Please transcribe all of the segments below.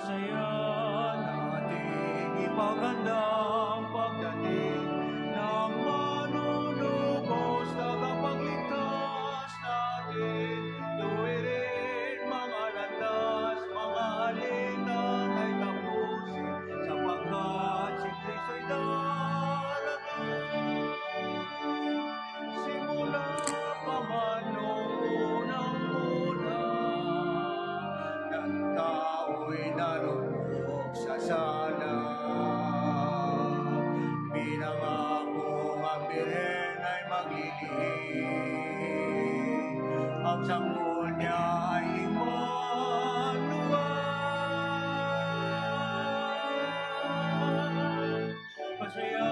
Masaya nating ipagandang pagdating ng manunubos, tagapagligtas natin. Tuwirin mga landas, mga alitan ay tapusin, sapagkat si Kristo'y darating. Simula pa man noong unang-una, ng tao'y narubog sa sala. Pinangako ang Birhen ay maglilihim, ang sanggol niya ay Emmanuel. Masaya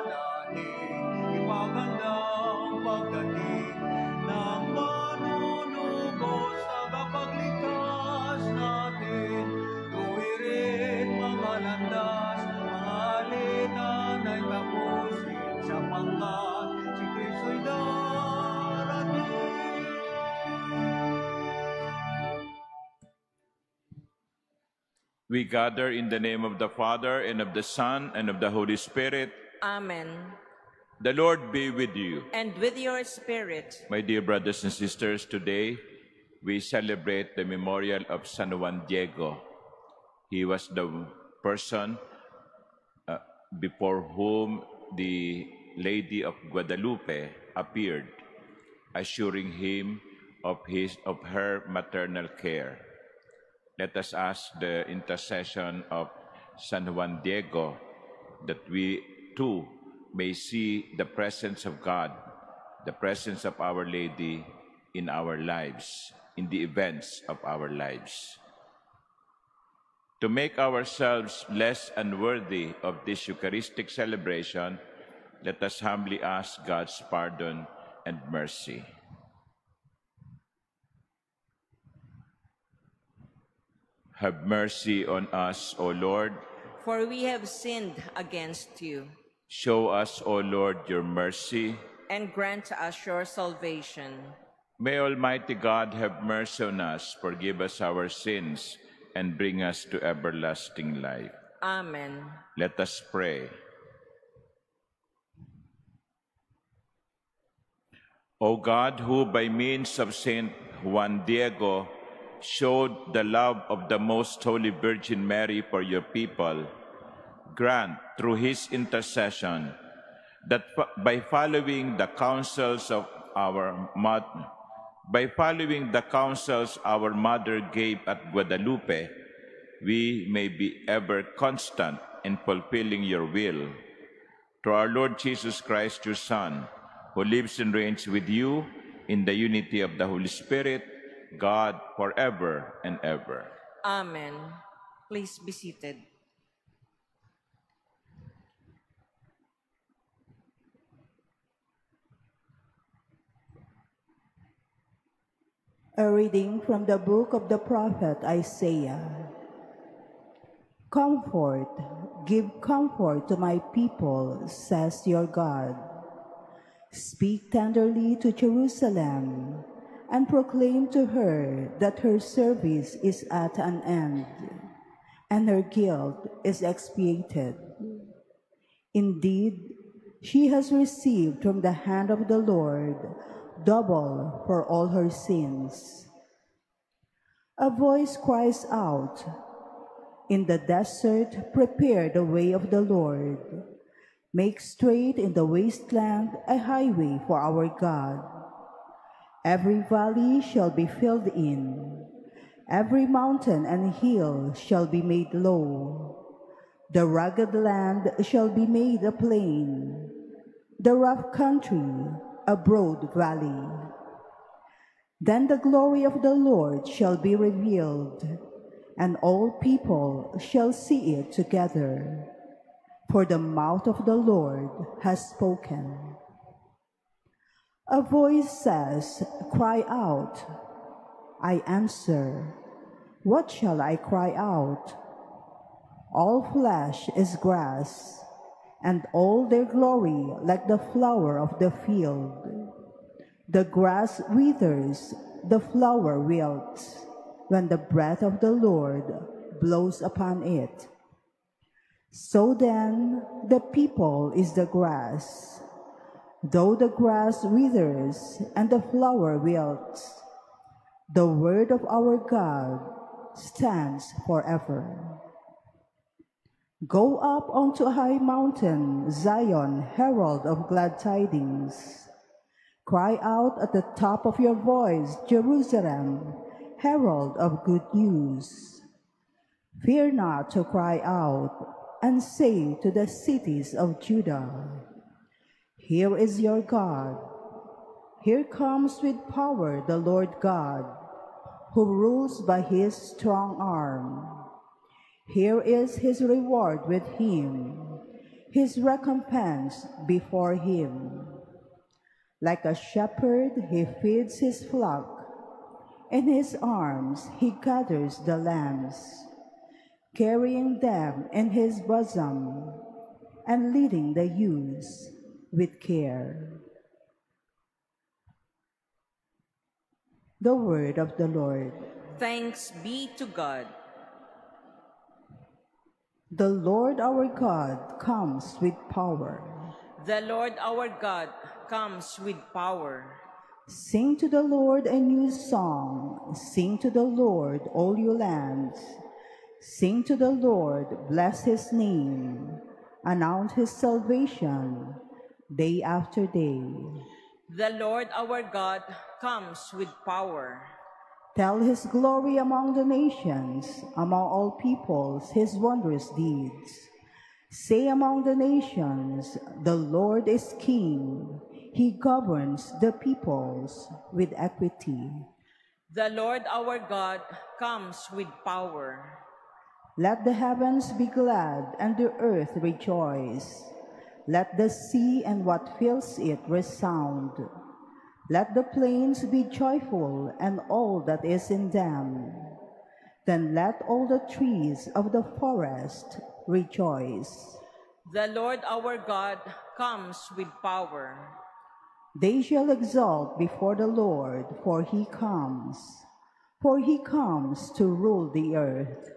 nating ipagandang pagdating ng manunubos, tagapagligtas natin. Tuwirin mga landas, mga alitan ay tapusin, sapagkat si Kristo'y darating. We gather in the name of the Father, and of the Son, and of the Holy Spirit. Amen. The Lord be with you. And with your spirit. My dear brothers and sisters, today we celebrate the memorial of San Juan Diego. He was the person before whom the Lady of Guadalupe appeared, assuring him of her maternal care. Let us ask the intercession of San Juan Diego that we too may see the presence of God, the presence of Our Lady in our lives, in the events of our lives. To make ourselves less unworthy of this Eucharistic celebration, let us humbly ask God's pardon and mercy. Have mercy on us, O Lord. For we have sinned against you. Show us, O Lord, your mercy. And grant us your salvation. May Almighty God have mercy on us, forgive us our sins, and bring us to everlasting life. Amen. Let us pray. O God, who by means of Saint Juan Diego showed the love of the Most Holy Virgin Mary for your people, grant through his intercession that by following the counsels our mother gave at Guadalupe, we may be ever constant in fulfilling your will. Through our Lord Jesus Christ, your Son, who lives and reigns with you in the unity of the Holy Spirit, God, forever and ever. Amen. Please be seated. A reading from the book of the prophet Isaiah. Comfort, give comfort to my people, says your God. Speak tenderly to Jerusalem, and proclaim to her that her service is at an end, and her guilt is expiated. Indeed, she has received from the hand of the Lord double for all her sins. A voice cries out, "In the desert, prepare the way of the Lord. Make straight in the wasteland a highway for our God. Every valley shall be filled in, every mountain and hill shall be made low. The rugged land shall be made a plain, the rough country a broad valley. Then the glory of the Lord shall be revealed, and all people shall see it together. For the mouth of the Lord has spoken." A voice says, "Cry out." I answer, "What shall I cry out?" All flesh is grass, and all their glory like the flower of the field. The grass withers, the flower wilts, when the breath of the Lord blows upon it. So then, the people is the grass. Though the grass withers and the flower wilts, the word of our God stands forever. Go up onto a high mountain, Zion, herald of glad tidings. Cry out at the top of your voice, Jerusalem, herald of good news. Fear not to cry out and say to the cities of Judah, here is your God. Here comes with power the Lord God, who rules by his strong arm. Here is his reward with him, his recompense before him. Like a shepherd, he feeds his flock. In his arms he gathers the lambs, carrying them in his bosom and leading the ewes with care. The word of the Lord. Thanks be to God. The Lord our God comes with power. The Lord our God comes with power. Sing to the Lord a new song. Sing to the Lord, all you lands. Sing to the Lord, bless his name. Announce his salvation day after day. The Lord our God comes with power. Tell his glory among the nations, among all peoples, his wondrous deeds. Say among the nations, the Lord is king. He governs the peoples with equity. The Lord our God comes with power. Let the heavens be glad and the earth rejoice. Let the sea and what fills it resound. Let the plains be joyful and all that is in them. Then let all the trees of the forest rejoice. The Lord our God comes with power. They shall exult before the Lord, for he comes. For he comes to rule the earth.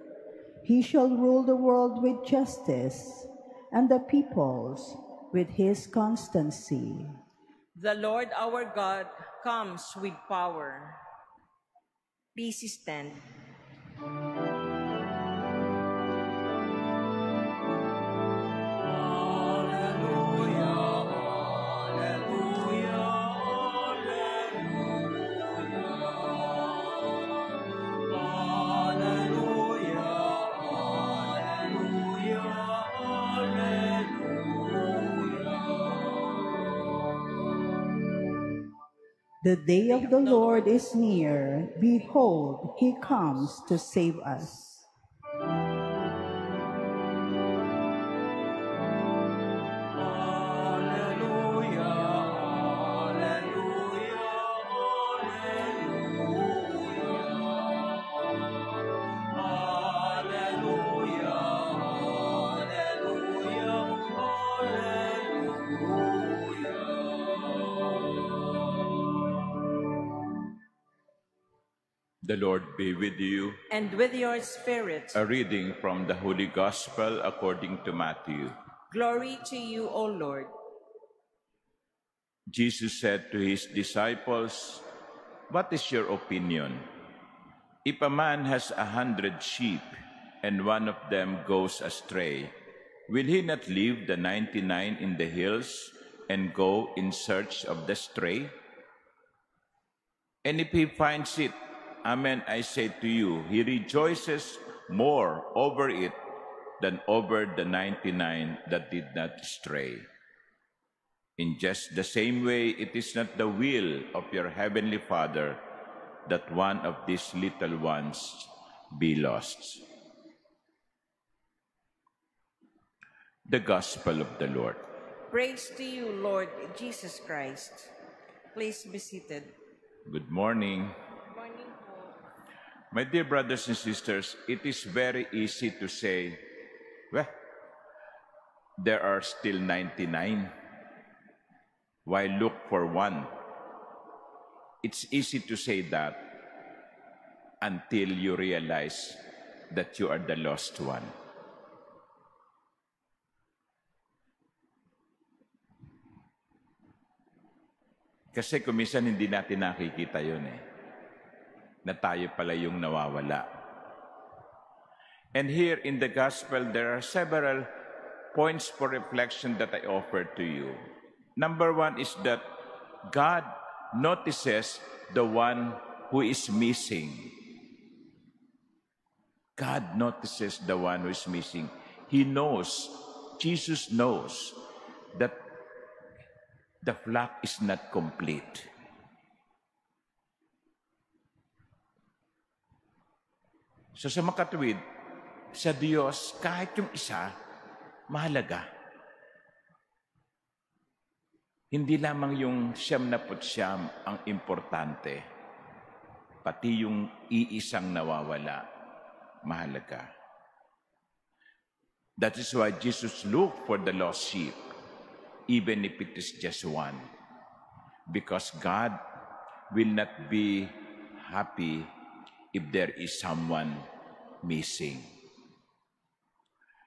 He shall rule the world with justice, and the peoples with his constancy. The Lord our God comes with power. Please stand. The day of the Lord is near. Behold, he comes to save us. The Lord be with you. And with your spirit. A reading from the Holy Gospel according to Matthew. Glory to you, O Lord. Jesus said to his disciples, "What is your opinion? If a man has 100 sheep and one of them goes astray, will he not leave the 99 in the hills and go in search of the stray? And if he finds it, amen, I say to you, he rejoices more over it than over the 99 that did not stray. In just the same way, it is not the will of your heavenly Father that one of these little ones be lost." The Gospel of the Lord. Praise to you, Lord Jesus Christ. Please be seated. Good morning. My dear brothers and sisters, it is very easy to say, well, there are still 99. Why look for one? It's easy to say that until you realize that you are the lost one. Kasi kung minsan hindi natin nakikita yun na tayo pala yung nawawala. And here in the gospel, there are several points for reflection that I offer to you. Number one is that God notices the one who is missing. God notices the one who is missing. He knows, Jesus knows that the flock is not complete. So sa makatuwid, sa Diyos, kahit yung isa, mahalaga. Hindi lamang yung 99 ang importante, pati yung iisang nawawala, mahalaga. That is why Jesus looked for the lost sheep, even if it is just one. Because God will not be happy if there is someone missing.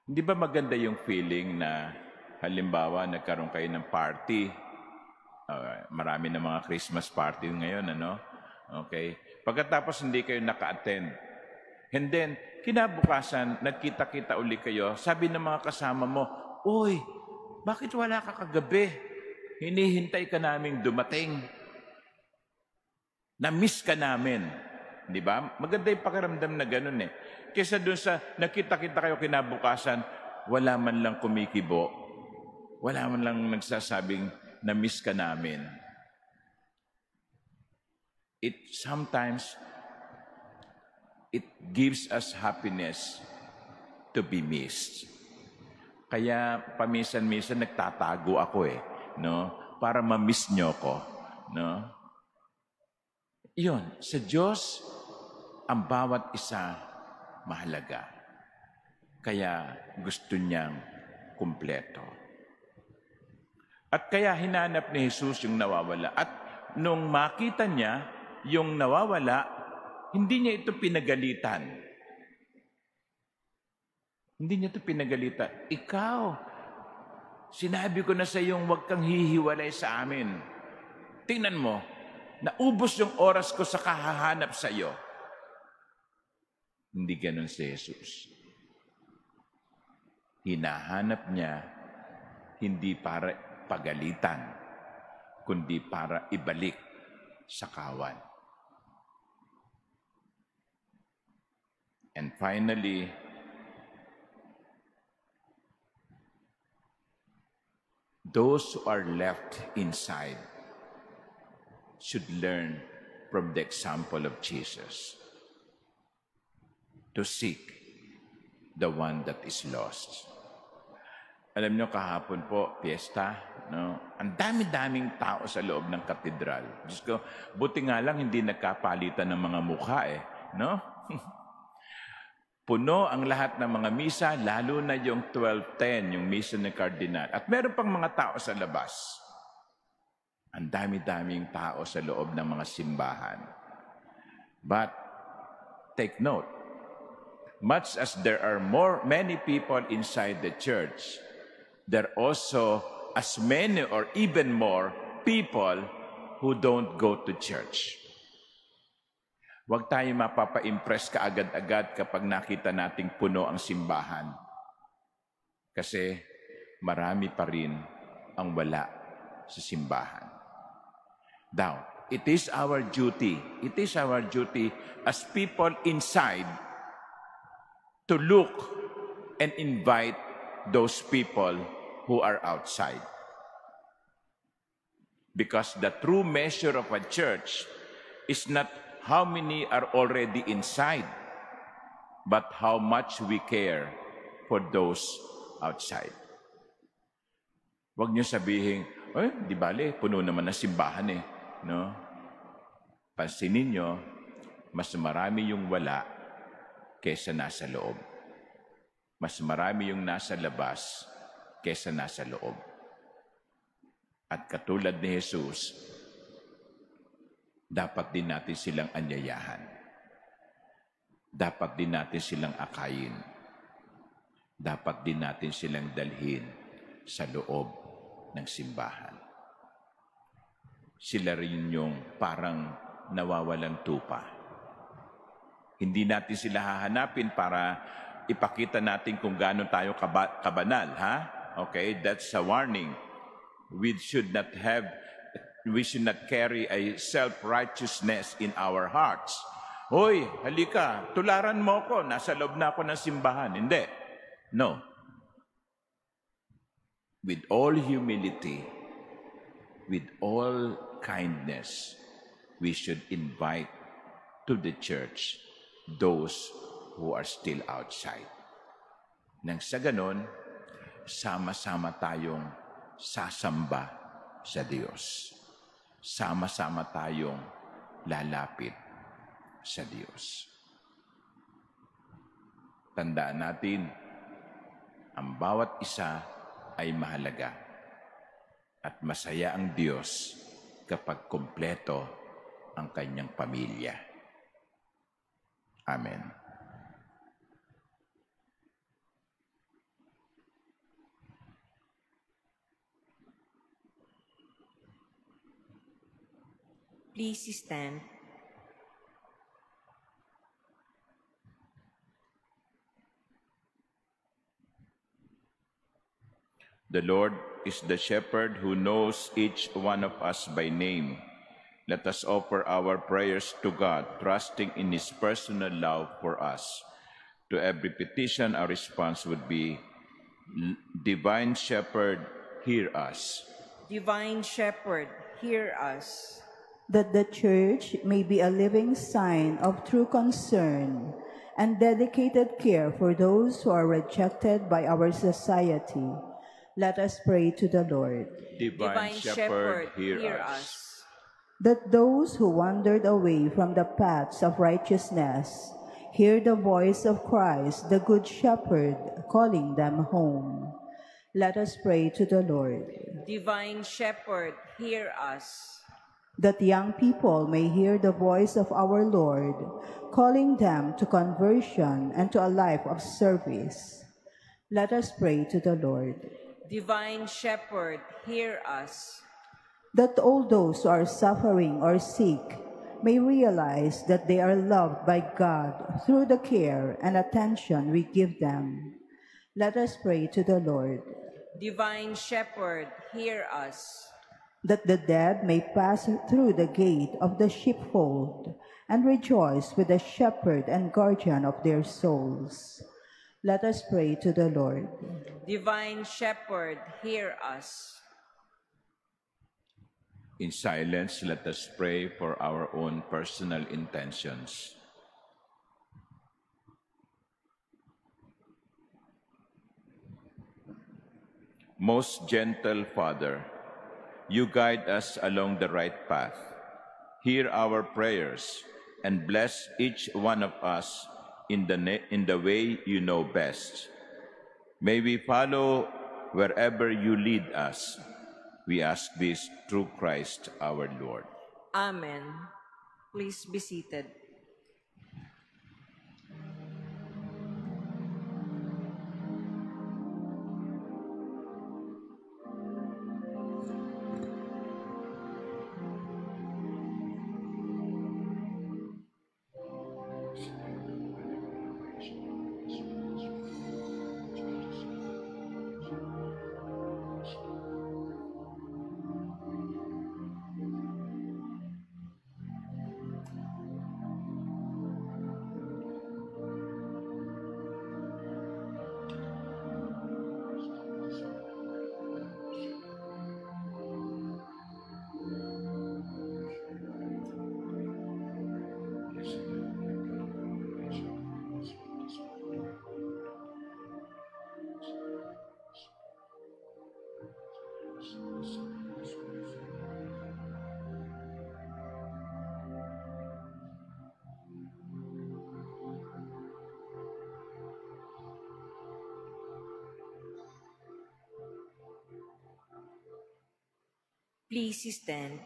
Hindi ba maganda yung feeling na halimbawa nagkaroon kayo ng party, marami na mga Christmas party ngayon, ano? Okay? Pagkatapos hindi kayo naka-attend. And then, kinabukasan, nagkita-kita uli kayo, sabi ng mga kasama mo, "Uy, bakit wala ka kagabi? Hinihintay ka naming dumating. Na-miss ka namin." Di ba? Maganda yung pakiramdam na ganun Kesa dun sa nakita-kita kayo kinabukasan, wala man lang kumikibo. Wala man lang nagsasabing, "Na-miss ka namin." Sometimes, it gives us happiness to be missed. Kaya paminsan-minsan nagtatago ako no? Para ma-miss nyo ko, no? Iyon, sa Diyos, ang bawat isa mahalaga. Kaya gusto niyang kumpleto. At kaya hinanap ni Jesus yung nawawala. At nung makita niya yung nawawala, hindi niya ito pinagalitan. Hindi niya ito pinagalitan. "Ikaw, sinabi ko na sa iyong huwag kang hihiwalay sa amin. Tingnan mo, naubos yung oras ko sa kahahanap sa iyo." Hindi ganun si Jesus. Hinahanap niya hindi para pagalitan, kundi para ibalik sa kawan. And finally, those who are left inside should learn from the example of Jesus to seek the one that is lost. Alam nyo, kahapon po, piyesta, no? Ang dami-daming tao sa loob ng katedral. Diyos ko, buti nga lang hindi nagkapalitan ng mga mukha no? Puno ang lahat ng mga misa, lalo na yung 12:10, yung misa ng kardinal. At meron pang mga tao sa labas. Ang dami-daming tao sa loob ng mga simbahan. But, take note, much as there are many people inside the church, there are also as many or even more people who don't go to church. Huwag tayo mapapa-impress kaagad-agad kapag nakita nating puno ang simbahan. Kasi marami pa rin ang wala sa simbahan. Now, it is our duty as people inside to look and invite those people who are outside. Because the true measure of a church is not how many are already inside, but how much we care for those outside. Huwag niyo sabihin, di bale, puno naman na simbahan no? Pansinin niyo, mas marami yung wala kesa nasa loob. Mas marami yung nasa labas kesa nasa loob. At katulad ni Jesus, dapat din natin silang anyayahan. dapat din natin silang akayin. Dapat din natin silang dalhin sa loob ng simbahan. Sila rin yung parang nawawalang tupa. Hindi natin sila hahanapin para ipakita natin kung gaano tayo kabanal, ha? Okay, that's a warning. We should not carry a self-righteousness in our hearts. Hoy, halika, tularan mo ko, nasa loob na ako ng simbahan. Hindi. No. With all humility, with all kindness, we should invite to the church those who are still outside. Nang sa ganon, sama-sama tayong sasamba sa Diyos. Sama-sama tayong lalapit sa Diyos. Tandaan natin, ang bawat isa ay mahalaga at masaya ang Diyos kapag kumpleto ang kanyang pamilya. Amen. Please stand. The Lord is the shepherd who knows each one of us by name. Let us offer our prayers to God, trusting in His personal love for us. To every petition, our response would be, Divine Shepherd, hear us. Divine Shepherd, hear us. That the Church may be a living sign of true concern and dedicated care for those who are rejected by our society. Let us pray to the Lord. Divine Shepherd, hear us. That those who wandered away from the paths of righteousness hear the voice of Christ, the Good Shepherd, calling them home. Let us pray to the Lord. Divine Shepherd, hear us. That young people may hear the voice of our Lord, calling them to conversion and to a life of service. Let us pray to the Lord. Divine Shepherd, hear us. That all those who are suffering or sick may realize that they are loved by God through the care and attention we give them. Let us pray to the Lord. Divine Shepherd, hear us. That the dead may pass through the gate of the sheepfold and rejoice with the shepherd and guardian of their souls. Let us pray to the Lord. Divine Shepherd, hear us. In silence, let us pray for our own personal intentions. Most gentle Father, you guide us along the right path. Hear our prayers and bless each one of us in the way you know best. May we follow wherever you lead us. We ask this through Christ our Lord. Amen. Please be seated. Please stand.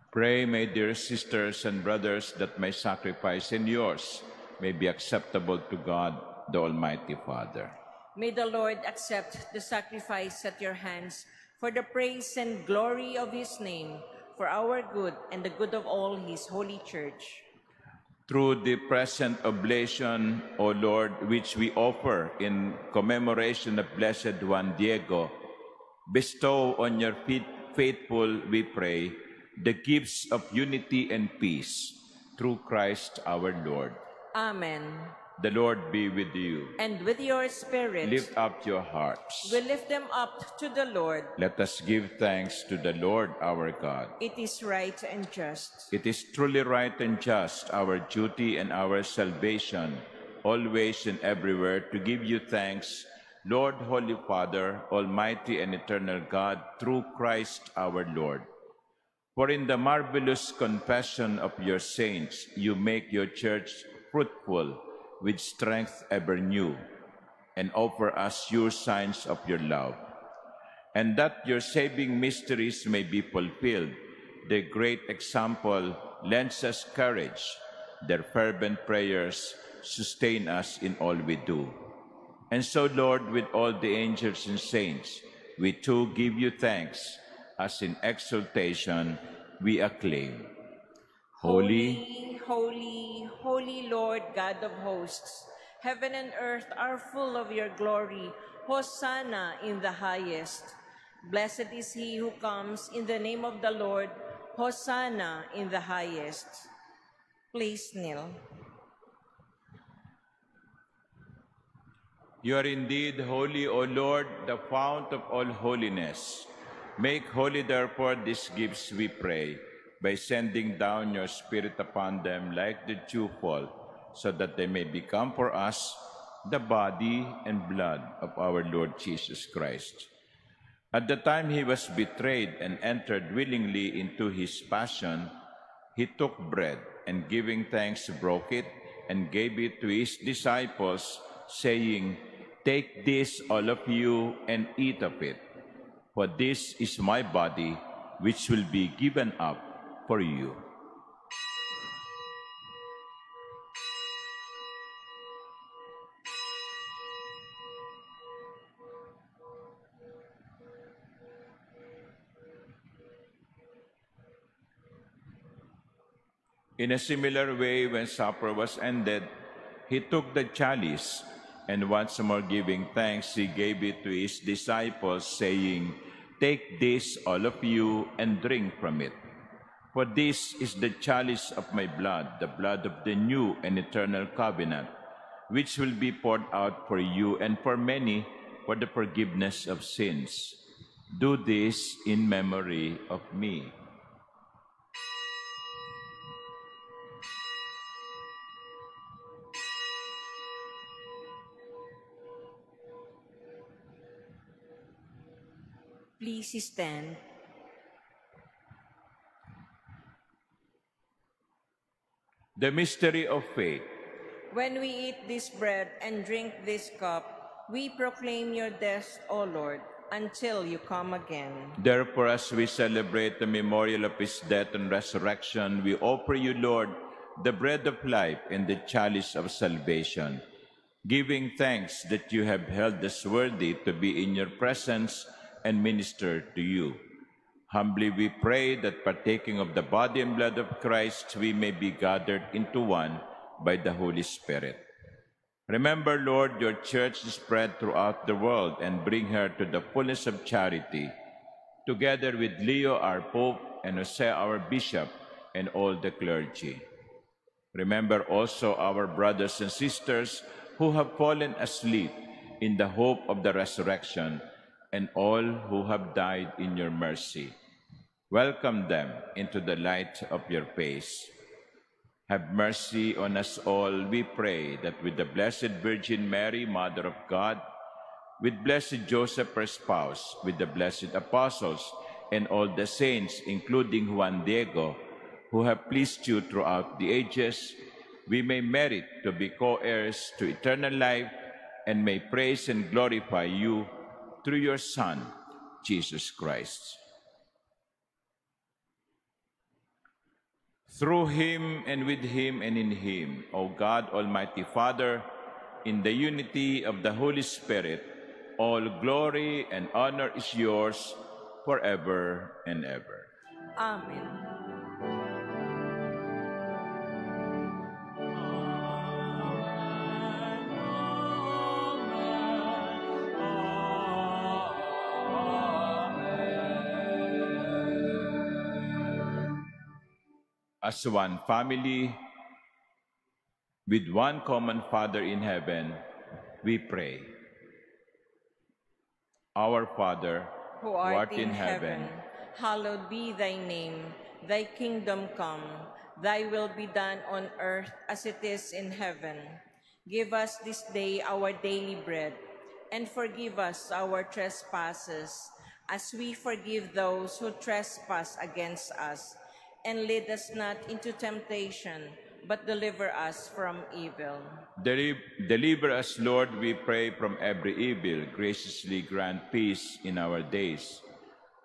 Pray, my dear sisters and brothers, that my sacrifice and yours may be acceptable to God, the Almighty Father. May the Lord accept the sacrifice at your hands for the praise and glory of his name, for our good and the good of all his holy church. Through the present oblation, O Lord, which we offer in commemoration of Blessed Juan Diego, bestow on your faithful, we pray, the gifts of unity and peace, through Christ our Lord. Amen. The Lord be with you. And with your spirit. Lift up your hearts. We lift them up to the Lord. Let us give thanks to the Lord our God. It is right and just. It is truly right and just, our duty and our salvation, always and everywhere, to give you thanks, Lord, Holy Father, Almighty and eternal God, through Christ our Lord. For in the marvelous confession of your saints, you make your church fruitful with strength ever new, and offer us sure signs of your love. And that your saving mysteries may be fulfilled, their great example lends us courage. Their fervent prayers sustain us in all we do. And so, Lord, with all the angels and saints, we too give you thanks, as in exaltation we acclaim. Holy, holy, holy Lord God of hosts, heaven and earth are full of your glory. Hosanna in the highest. Blessed is he who comes in the name of the Lord. Hosanna in the highest. Please kneel. you are indeed holy, O Lord, the fount of all holiness. Make holy, therefore, these gifts, we pray, by sending down your Spirit upon them like the dewfall, so that they may become for us the body and blood of our Lord Jesus Christ. At the time he was betrayed and entered willingly into his passion, he took bread, and giving thanks, broke it, and gave it to his disciples, saying, "Take this, all of you, and eat of it, for this is my body, which will be given up for you." In a similar way, when supper was ended, he took the chalice, and once more giving thanks, he gave it to his disciples, saying, "Take this, all of you, and drink from it. For this is the chalice of my blood, the blood of the new and eternal covenant, which will be poured out for you and for many for the forgiveness of sins. Do this in memory of me." Please stand. The mystery of faith. When we eat this bread and drink this cup, we proclaim your death, O Lord, until you come again. Therefore, as we celebrate the memorial of his death and resurrection, we offer you, Lord, the bread of life and the chalice of salvation, giving thanks that you have held us worthy to be in your presence and minister to you. Humbly we pray that, partaking of the body and blood of Christ, we may be gathered into one by the Holy Spirit. Remember, Lord, your church spread throughout the world, and bring her to the fullness of charity, together with Leo, our Pope, and Jose, our Bishop, and all the clergy. Remember also our brothers and sisters who have fallen asleep in the hope of the resurrection, and all who have died in your mercy. Welcome them into the light of your face. Have mercy on us all, we pray, that with the Blessed Virgin Mary, Mother of God, with blessed Joseph, her spouse, with the blessed apostles, and all the saints, including Juan Diego, who have pleased you throughout the ages, we may merit to be co-heirs to eternal life, and may praise and glorify you through your Son, Jesus Christ. Through him and with him and in him, O God, Almighty Father, in the unity of the Holy Spirit, all glory and honor is yours forever and ever. Amen. As one family, with one common Father in heaven, we pray. Our Father, Who art in heaven, hallowed be thy name. Thy kingdom come, thy will be done on earth as it is in heaven. Give us this day our daily bread, and forgive us our trespasses, as we forgive those who trespass against us. And lead us not into temptation, but deliver us from evil. Deliver us, Lord, we pray, from every evil. Graciously grant peace in our days,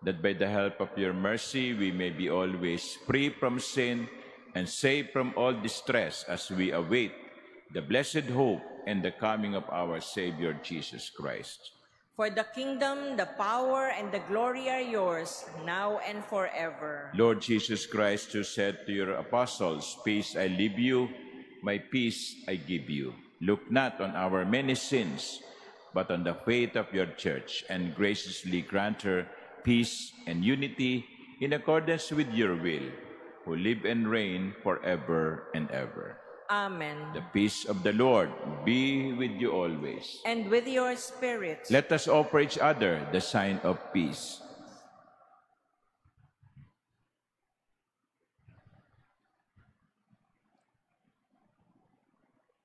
that by the help of your mercy we may be always free from sin and safe from all distress, as we await the blessed hope and the coming of our Savior Jesus Christ. For the kingdom, the power, and the glory are yours, now and forever. Lord Jesus Christ, who said to your apostles, "Peace I leave you, my peace I give you." Look not on our many sins, but on the faith of your church, and graciously grant her peace and unity in accordance with your will, who live and reign forever and ever. Amen. The peace of the Lord be with you always. And with your spirit. Let us offer each other the sign of peace.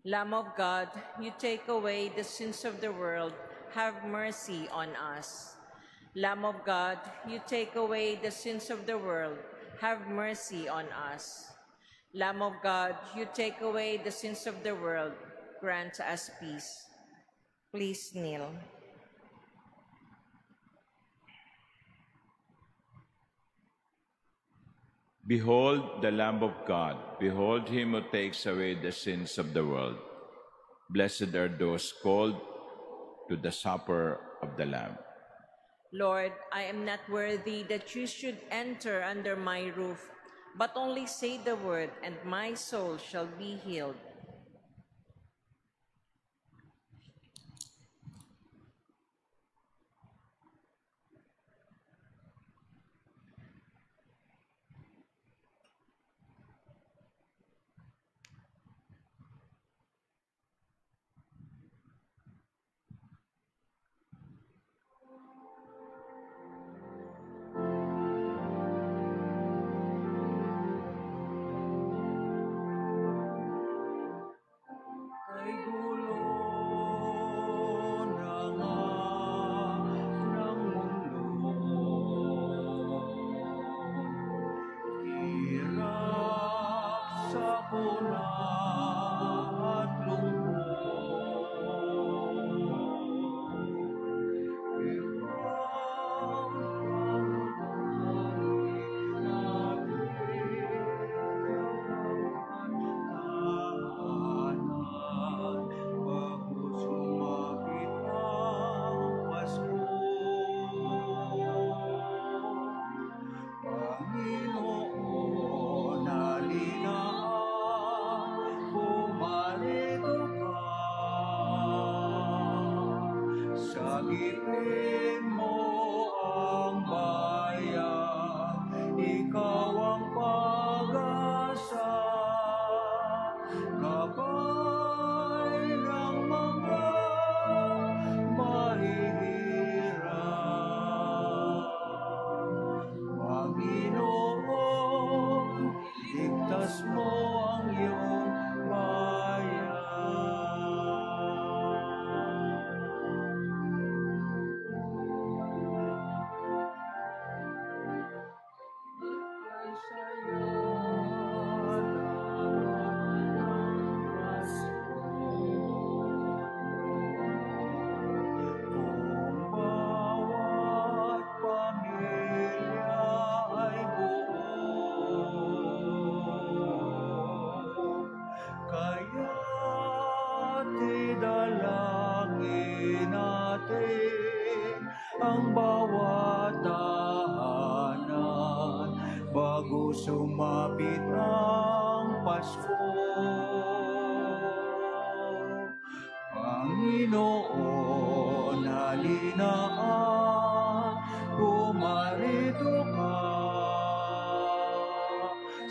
Lamb of God, you take away the sins of the world, have mercy on us. Lamb of God, you take away the sins of the world, have mercy on us. Lamb of God, you take away the sins of the world, grant us peace. Please kneel. Behold the Lamb of God. Behold him who takes away the sins of the world. Blessed are those called to the supper of the Lamb. Lord, I am not worthy that you should enter under my roof, but only say the word, and my soul shall be healed. Ay gulo na nga ng mundo, hirap, sakuna at lungkot. Ikaw ang Sagipin mo ang bayan, ikaw ang pag-asa, gabay ng mga mahihirap. Panginoon, ligtas mo ang iyong bayan. sumapit ang Pasko. Panginoon, halina at pumarito ka.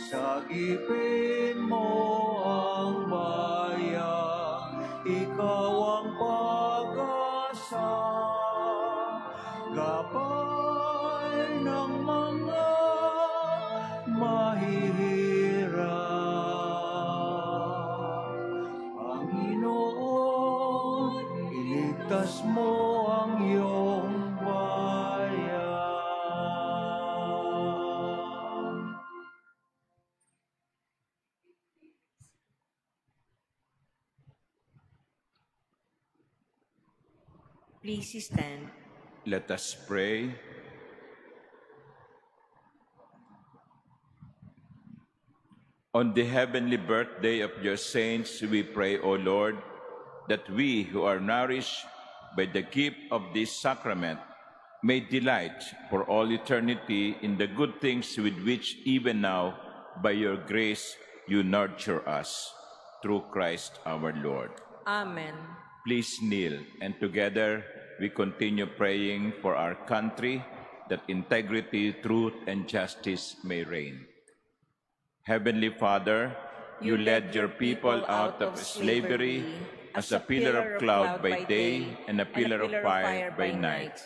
Sagipin mo ang bayan, ikaw ang pag-asa. Gabay ng mga mahihirap. Panginoon, iligtas mo ang iyong bayan. Please stand. Let us pray. On the heavenly birthday of your saints, we pray, O Lord, that we who are nourished by the gift of this sacrament may delight for all eternity in the good things with which even now, by your grace, you nurture us. Through Christ our Lord. Amen. Please kneel, and together we continue praying for our country, that integrity, truth, and justice may reign. Heavenly Father, you led your people out of slavery as a pillar of cloud by day and a pillar of fire by night.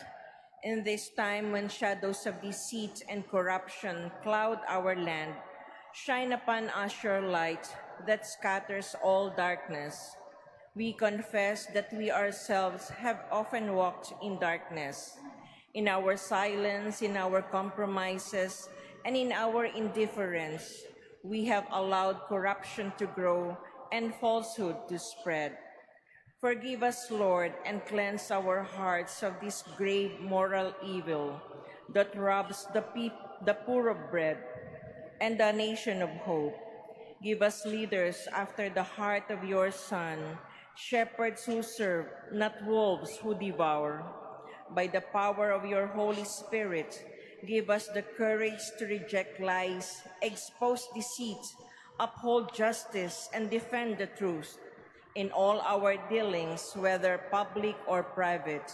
In this time when shadows of deceit and corruption cloud our land, shine upon us your light that scatters all darkness. We confess that we ourselves have often walked in darkness. In our silence, in our compromises, and in our indifference, we have allowed corruption to grow and falsehood to spread. Forgive us, Lord, and cleanse our hearts of this grave moral evil that robs the poor of bread and the nation of hope. Give us leaders after the heart of your Son, shepherds who serve, not wolves who devour. By the power of your Holy Spirit, give us the courage to reject lies, expose deceit, uphold justice, and defend the truth in all our dealings, whether public or private,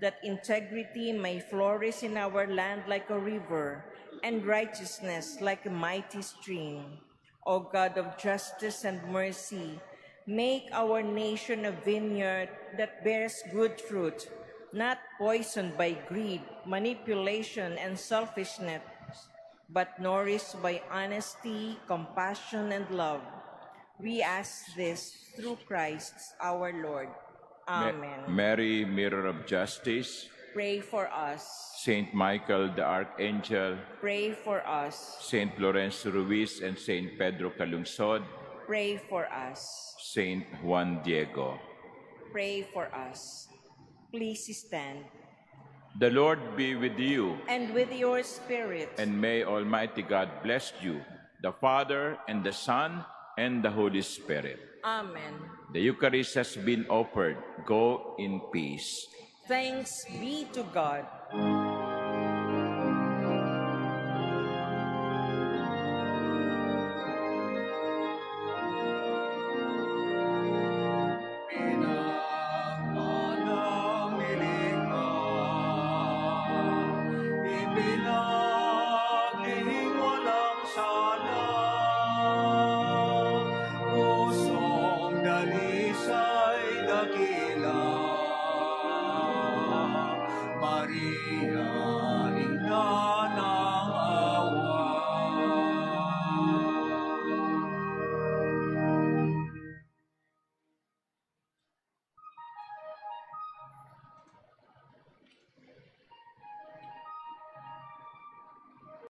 that integrity may flourish in our land like a river, and righteousness like a mighty stream. O God of justice and mercy, make our nation a vineyard that bears good fruit, not poisoned by greed, manipulation, and selfishness, but nourished by honesty, compassion, and love. We ask this through Christ our Lord. Amen. Mary, Mirror of Justice, Pray for us. Saint Michael the Archangel, Pray for us. Saint Lorenzo Ruiz and Saint Pedro Calungsod, Pray for us. Saint Juan Diego. Pray for us. Please stand. The Lord be with you, And with your spirit. and may Almighty God bless you, the Father, and the Son, and the Holy Spirit. Amen. The Eucharist has been offered. Go in peace. Thanks be to God.